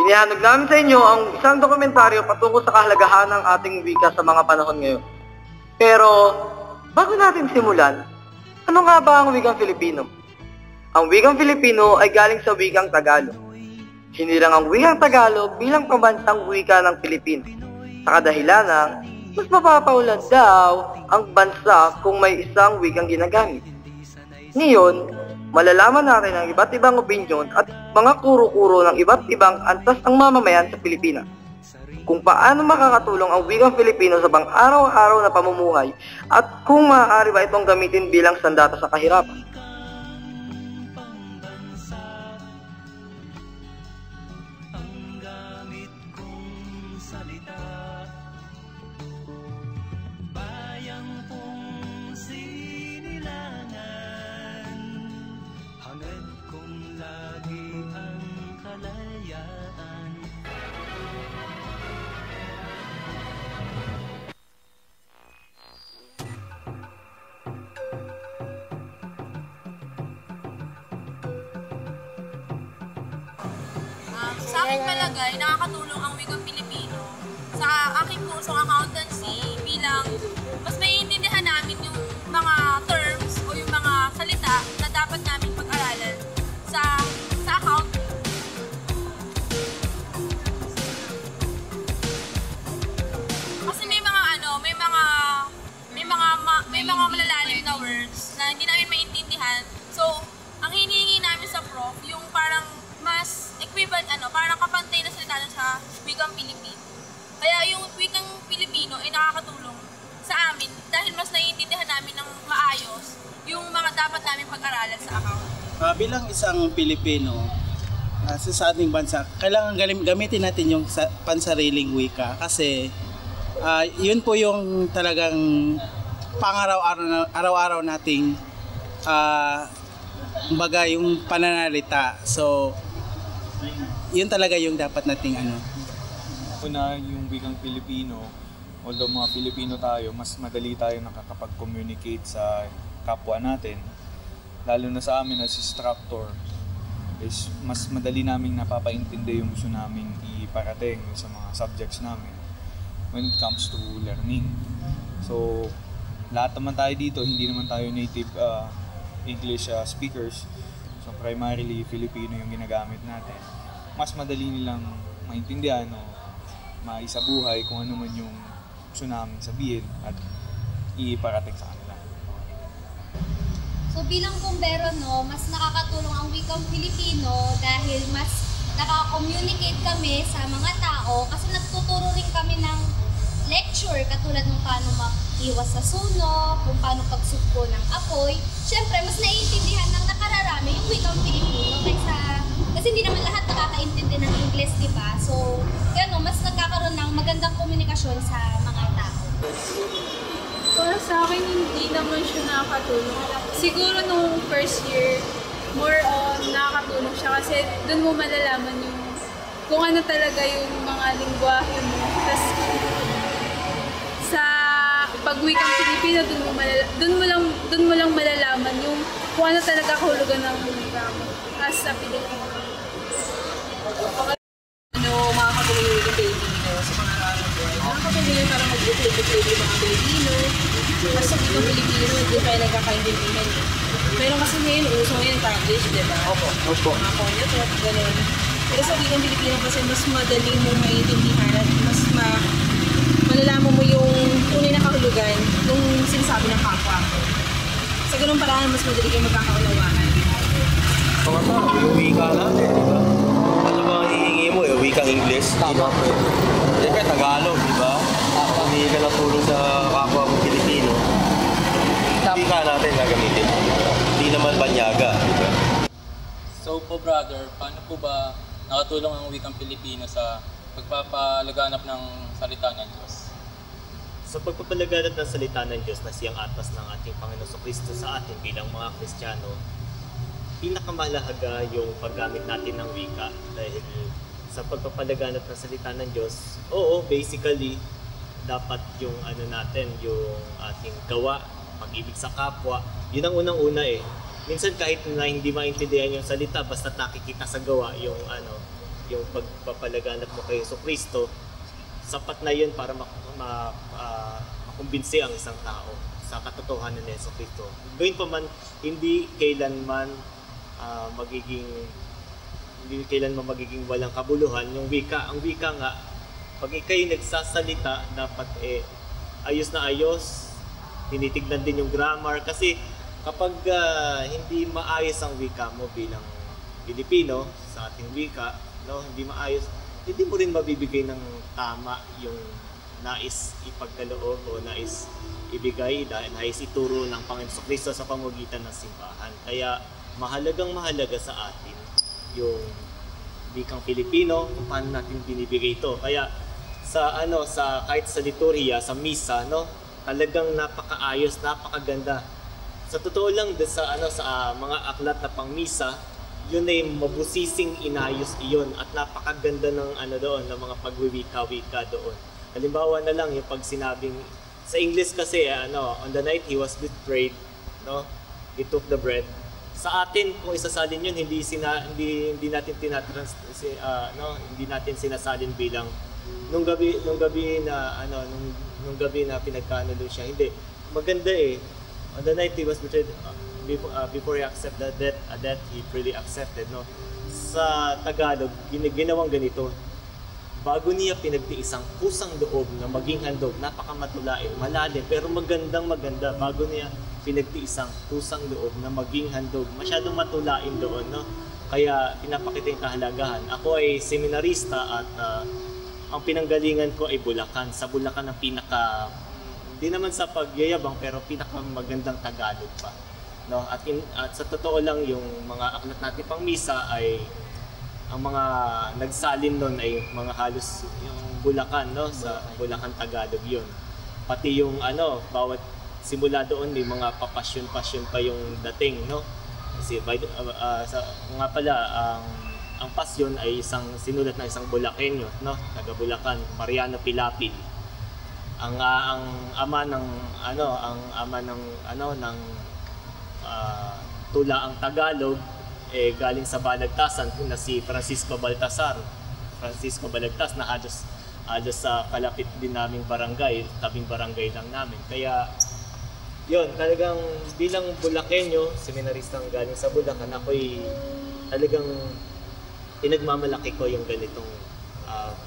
Inihanog namin sa inyo ang isang dokumentaryo patungkol sa kahalagahan ng ating wika sa mga panahon ngayon. Pero, bago natin simulan, ano nga ba ang wikang Filipino? Ang wikang Filipino ay galing sa wikang Tagalog. Hinilang ang wikang Tagalog bilang pambansang wika ng Pilipinas. Sa kadahilanang, mas mapapaunlad daw ang bansa kung may isang wikang ginagamit. Ngayon, malalaman natin ang iba't ibang opinyon at mga kuro-kuro ng iba't ibang antas ng mamamayan sa Pilipinas. Kung paano makakatulong ang wikang Filipino sa pang-araw-araw na pamumuhay at kung maaari ba itong gamitin bilang sandata sa kahirapan. Sa aking palagay, nakakatulong ang wikang Pilipino sa aking kursong accountancy bilang mas maiintindihan namin yung mga terms o yung mga salita na dapat namin pag-aralan sa accounting. Kasi may mga malalalim na words na hindi namin maintindihan. So, ang hinihingi namin sa prof, yung parang mas equivalent, parang kapantay na salita sa wikang Pilipino. Kaya yung wikang Pilipino ay nakakatulong sa amin dahil mas naiintindihan namin ng maayos yung mga dapat namin pag-aralan sa accounting. Bilang isang Pilipino sa ating bansa, kailangan gamitin natin yung pansariling wika kasi yun po yung talagang pang-araw-araw nating kumbaga yung pananalita. So, yun talaga yung dapat nating Una, yung wikang Pilipino, although mga Pilipino tayo, mas madali tayo nakakapag-communicate sa kapwa natin. Lalo na sa amin as instructor, is mas madali naming napapaintindi yung gusto naming iparating sa mga subjects namin when it comes to learning. So, lahat naman tayo dito, hindi naman tayo native English speakers. So primarily Filipino yung ginagamit natin. Mas madali nilang maintindihan o maisabuhay kung ano man yung gusto namin sabihin at iparating sa kanila. So bilang bumbero, mas nakakatulong ang wikang Filipino dahil mas nakaka-communicate kami sa mga tao kasi nagtuturo rin kami ng lecture katulad ng paano iwas sa sunog, kung paano pagsugpo ng apoy. Siyempre, mas naiintindihan ng nakararami yung wikang Pilipino kasi hindi naman lahat nakakaintindi ng English, di ba? So, mas nagkakaroon ng magandang komunikasyon sa mga tao. Para sa akin, hindi naman siya nakakatulong. Siguro nung first year, more on nakakatulong siya kasi doon mo malalaman yung kung ano talaga yung mga lingwahe mo. Tapos, sa pag-wikang Pilipino, doon mo lang malalaman yung kung ano talaga kahulugan ng wika mo as a Pilipino. Makakatulong yung wikang Pilipino sa pangaralan ko? Makakatulong yung parang mag-uplay yung mga Pilipino. Kasi sa wikang Pilipino, hindi tayo nagkakaintindihan. Pero kasi ngayon, uso ngayon Taglish, di ba? Opo. Mga konyatot, gano'n. Pero sa wikang Pilipino kasi mas madali mo maintindihan at mas malalaman mo yung tunay na kahulugan nung sinasabi ng kapwa ko. Sa ganung paraan, mas madali kayo magkakaunawaan. Pangatalo, yung wika natin, di ba? Ano ba ang hihingi mo? Yung wikang English? Tama po. Siyempre, Tagalog, di ba? Humingi ka ng tulong sa kapwa mo Pilipino. Wika natin gagamitin. Hindi naman banyaga, di ba? So po brother, paano po ba nakatulong ang wikang Pilipino sa pagpapalaganap ng salita ng Diyos? Sa pagpapalaganap ng salita ng Diyos na siyang atas ng ating Panginoon Kristo sa atin bilang mga Kristiyano, pinakamahalaga yung paggamit natin ng wika dahil sa pagpapalaganap ng salita ng Diyos, basically, dapat yung natin, yung ating gawa, pag-ibig sa kapwa, yun ang unang-una Minsan kahit na hindi maintindihan yung salita, basta nakikita sa gawa yung yung pagpapalaganap mo kay Jesucristo, sapat na yun para makumbinsi ang isang tao sa katotohanan ni Jesucristo. Gawin pa man, hindi kailanman magiging walang kabuluhan yung wika. Ang wika nga, pag ikay nagsasalita, dapat ayos na ayos, tinitignan din yung grammar. Kasi kapag hindi maayos ang wika mo bilang Pilipino, sa ating wika, no, hindi maayos, hindi mo rin mabibigay ng tama yung nais ipagkaloob o nais ibigay dahil nais ituro ng Panginoon Jesucristo sa pamamagitan ng simbahan. Kaya mahalaga sa atin yung wikang Pilipino, kung paano natin binibigay ito. Kaya sa kahit sa liturhiya, sa misa, no, talagang napakaayos, napakaganda. Sa totoo lang sa mga aklat na pangmisa, yun ay mabusising inayos iyon at napakaganda ng ng mga pagwiwika-wika doon. Halimbawa na lang yung pag sinabing sa English kasi on the night he was betrayed, no, he took the bread. Sa atin kung isasalin yun, hindi natin hindi natin sinasalin bilang nung gabi na pinagkano doon siya. Hindi, maganda on the night he was betrayed, before he accepted that he really accepted, no. Sa Tagalog, ginawang ganito. Bago niya pinagtiis ang kusang loob na maging handog, napakamatulain, malalim, pero maganda. Bago niya pinagtiis ang kusang loob na maging handog, masyadong matulain doon, no. Kaya pinapakita yung kahalagahan. Ako ay seminarista at ang pinanggalingan ko ay Bulacan. Sa Bulacan ang hindi naman sa pagyayabang, pero pinakamagandang Tagalog pa. No, at sa totoo lang yung mga aklat natin pang misa ay ang mga nagsalin nun ay mga halos yung Bulacan, no, sa Bulacan Tagalog yun. Pati yung bawat simula doon may mga papasyon pa yung dating, no. Kasi nga pala ang pasyon ay sinulat na isang Bulakenyo, no, taga Bulacan, Mariano Pilapil. Ang ama ng tulaang Tagalog galing sa Balagtasan na si Francisco Baltasar na halos sa kalapit din naming barangay, tabing barangay lang namin. Kaya yun, talagang bilang Bulakenyo, seminaristang galing sa Bulacan, ako'y talagang pinagmamalaki ko yung ganitong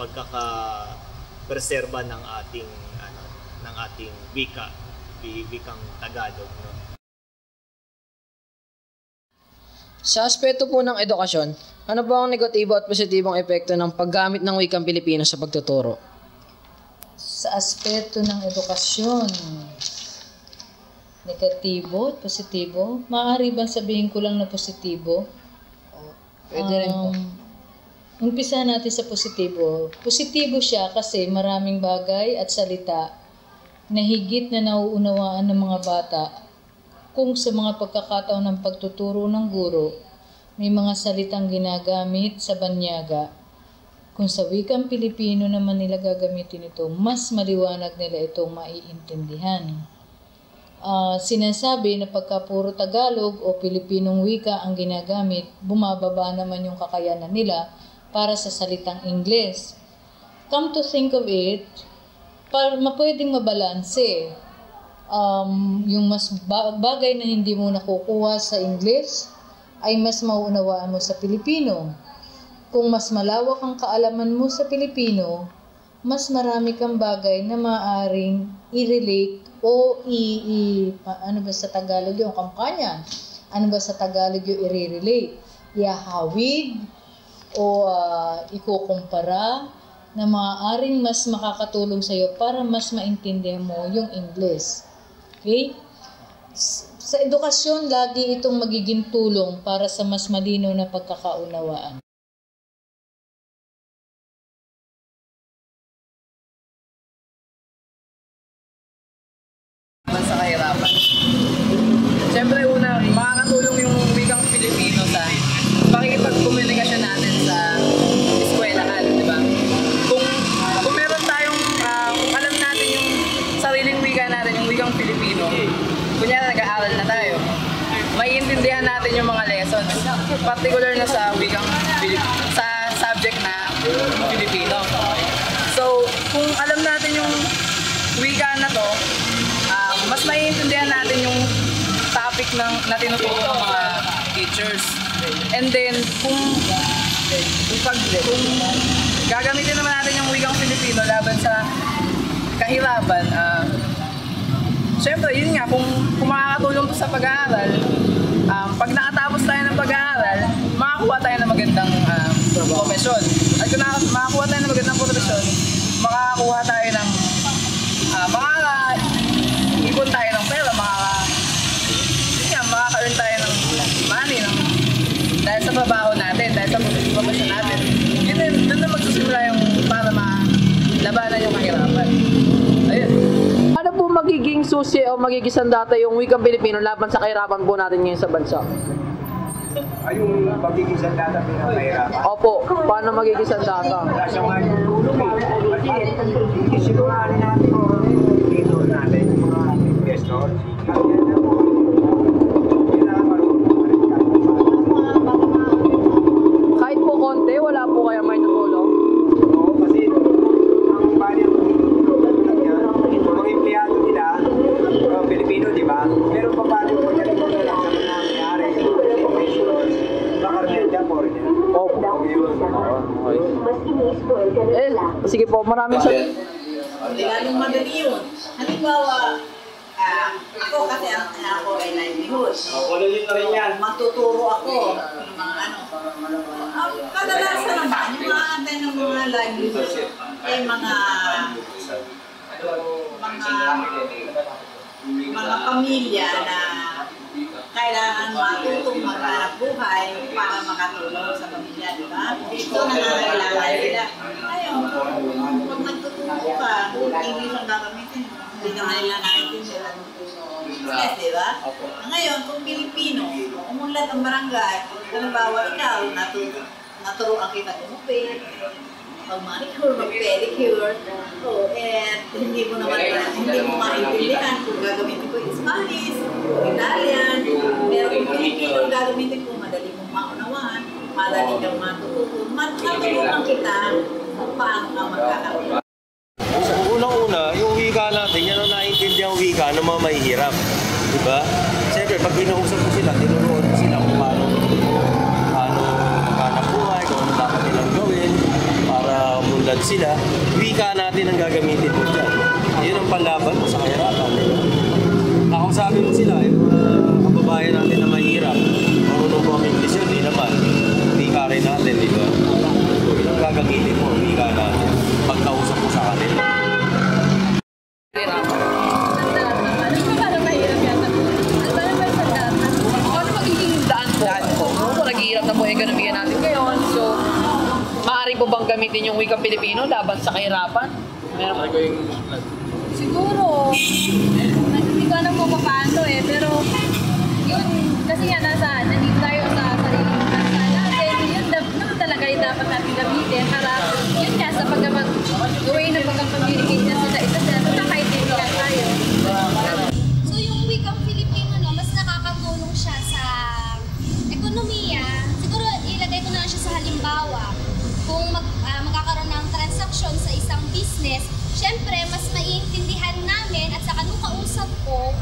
pagkaka-preserba ng ating wikang Tagalog, no? Sa aspeto po ng edukasyon, ano ba ang negatibo at positibong epekto ng paggamit ng wikang Pilipino sa pagtuturo? Sa aspeto ng edukasyon, negatibo at positibo, maaari bang sabihin ko lang na positibo? Pwede rin po. Umpisa natin sa positibo. Positibo siya kasi maraming bagay at salita na higit na nauunawaan ng mga bata. Kung sa mga pagkakataon ng pagtuturo ng guro, may mga salitang ginagamit sa banyaga. Kung sa wikang Pilipino naman nila gagamitin ito, mas maliwanag nila itong maiintindihan. Sinasabi na pagka puro Tagalog o Pilipinong wika ang ginagamit, bumababa naman yung kakayanan nila para sa salitang Ingles. Come to think of it, pwedeng mabalanse. Yung mas bagay na hindi mo nakukuha sa English ay mas mauunawaan mo sa Pilipino. Kung mas malawak ang kaalaman mo sa Pilipino, mas marami kang bagay na maaaring i-relate o ano ba sa Tagalog yung kampanya? Ano ba sa Tagalog yung i-relate? Ihahawig o ikukumpara na maaaring mas makakatulong sa iyo para mas maintindihan mo yung English. Okay? Sa edukasyon, lagi itong magiging tulong para sa mas malinaw na pagkakaunawaan. Sa kahirapan. Siyempre una, makakatulong yung wikang Pilipino sa pakikipagkomunikasyon natin sa eskwelahan, di ba? Kung meron tayong, kung alam natin yung sariling wika natin, yung wikang Pilipino, kunyari nag-aaral na tayo, maiintindihan natin yung mga lessons, particular na sa wikang Pilipino. Filipino. So, kung alam natin yung wika na to, mas maiintindihan natin yung topic na tinuturo ng mga teachers. And then, kung gagamitin naman natin yung wikang Filipino laban sa kahirapan, syempre, yun nga, kung makakatulong to sa pag-aaral, pag nakatapos tayo ng pag-aaral, makakuha tayo ng magandang profesyon. At kung makakuha tayo ng magandang profesyon, makakuha tayo ng ipon tayo ng pera, makaka-earn tayo ng money dahil sa trabaho natin, dahil sa profesyon natin. Yun, doon na magsusimula yung para malabanan yung kahirapan. Ayun. Ano po magiging susi o magiging sandata yung wikang Pilipino laban sa kahirapan po natin ngayon sa bansa? Ay, yung magiging sandata ng kahirapan? Opo, paano magiging sandata? Wala siya nga yung tulong eh. Isiguraan natin dito natin yung mga investor. Kahit po konti, wala po kaya may tutulong? Oo, kasi ang bali ang mga empleyado nila, mga Pilipino, di ba? Meron pa paano yung pagkalimot na lang sa mga nangyari, baka rin dyan po rin yan. Opo. Sige po, maraming salamat. Lalong madali yun. Halimbawa, ako kasi ang ako ay livelihood. Matuturo ako ng mga ano. Kadalasan naman, yung mga antay ng mga livelihood ay mga pamilya na kailangan matutong maghanap buhay para makatulong sa pamilya, di ba? So, nangangailangan sila. Ngayon, pag nagtuturo ka, English ang gagamitin mo, hindi naman nila naintindihan. Yes, di ba? Ngayon, kung Pilipino, umunlad ang barangay, halimbawa ikaw, naturuan kita kumupit, mag-manicure, mag-pedicure, hindi mo maintindihan kung gagamitin ko yung Spanish, Italian, pero kung Pilipino gagamitin ko, madali mong maunawaan, madali kang matututo, matulungan kita kung paano ka magkakaroon. Sa unang-una, yung wika natin, yan ang naiintindihan wika ng mga mahihirap. Diba? Siyempre, pag kinausap ko sila, tinuruan ko sila kung paano maghanap buhay, kung ano dapat nilang gawin para munlad sila. Wika natin ang gagamitin mo dyan. Yun ang panlaban mo sa kahirapan. Diba? Nakausapin mo sila, yung kababayan natin na mahirap. Marunong mo ang English yun, di naman. Wika rin natin, di ba? Yun ang gagamitin mo, wika natin. Pagkausap mo sa kanila. Maaari po bang gamitin yung wikang Pilipino laban sa kahirapan? Meron po. Siguro, hindi ko alam kung paano pero yun, kasi nga nandito tayo sa sariling bansa natin, yun naman talaga yung dapat natin gamitin para yun nga sa pag-gawin ng pag-communicate na sila isa-isa, nakakaintindihan tayo. So yung wikang Filipino, mas nakakatulong siya sa ekonomiya. Siguro ilagay ko na lang siya sa halimbawa. Kung magkakaroon ng transaksyon sa isang business, syempre mas maiintindihan namin at saka nung kausap ko,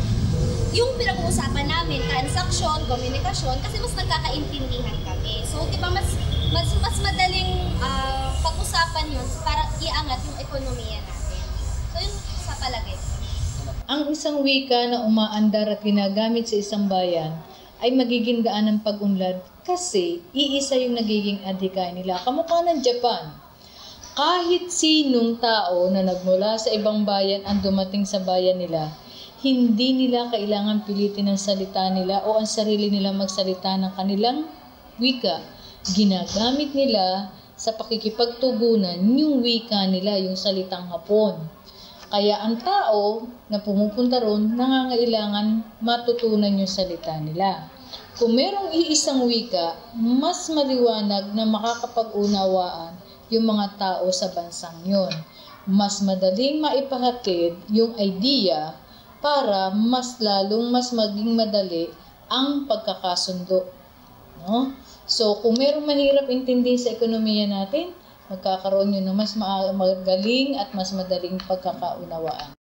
yung pinag-uusapan namin, transaksyon, komunikasyon, kasi mas nagkakaintindihan kami. So, di ba, mas madaling pag-usapan yun para iangat yung ekonomiya natin. So, yun sa palagay. Ang isang wika na umaandar at ginagamit sa isang bayan ay magiging daan ng pag-unlad kasi iisa yung nagiging adhikain nila. Kamukha ng Japan. Kahit sinong tao na nagmula sa ibang bayan ang dumating sa bayan nila, hindi nila kailangan pilitin ang salita nila o ang sarili nila magsalita ng kanilang wika. Ginagamit nila sa pakikipagtugunan yung wika nila, yung salitang Hapon. Kaya ang tao na pumupunta ron, nangangailangan matutunan yung salita nila. Kung merong iisang wika, mas maliwanag na makakapag-unawaan yung mga tao sa bansang yun. Mas madaling maipahatid yung idea para mas maging madali ang pagkakasundo. No? So, kung merong mahirap intindihin sa ekonomiya natin, magkakaroon yun ng mas magaling at mas madaling pagkakaunawaan.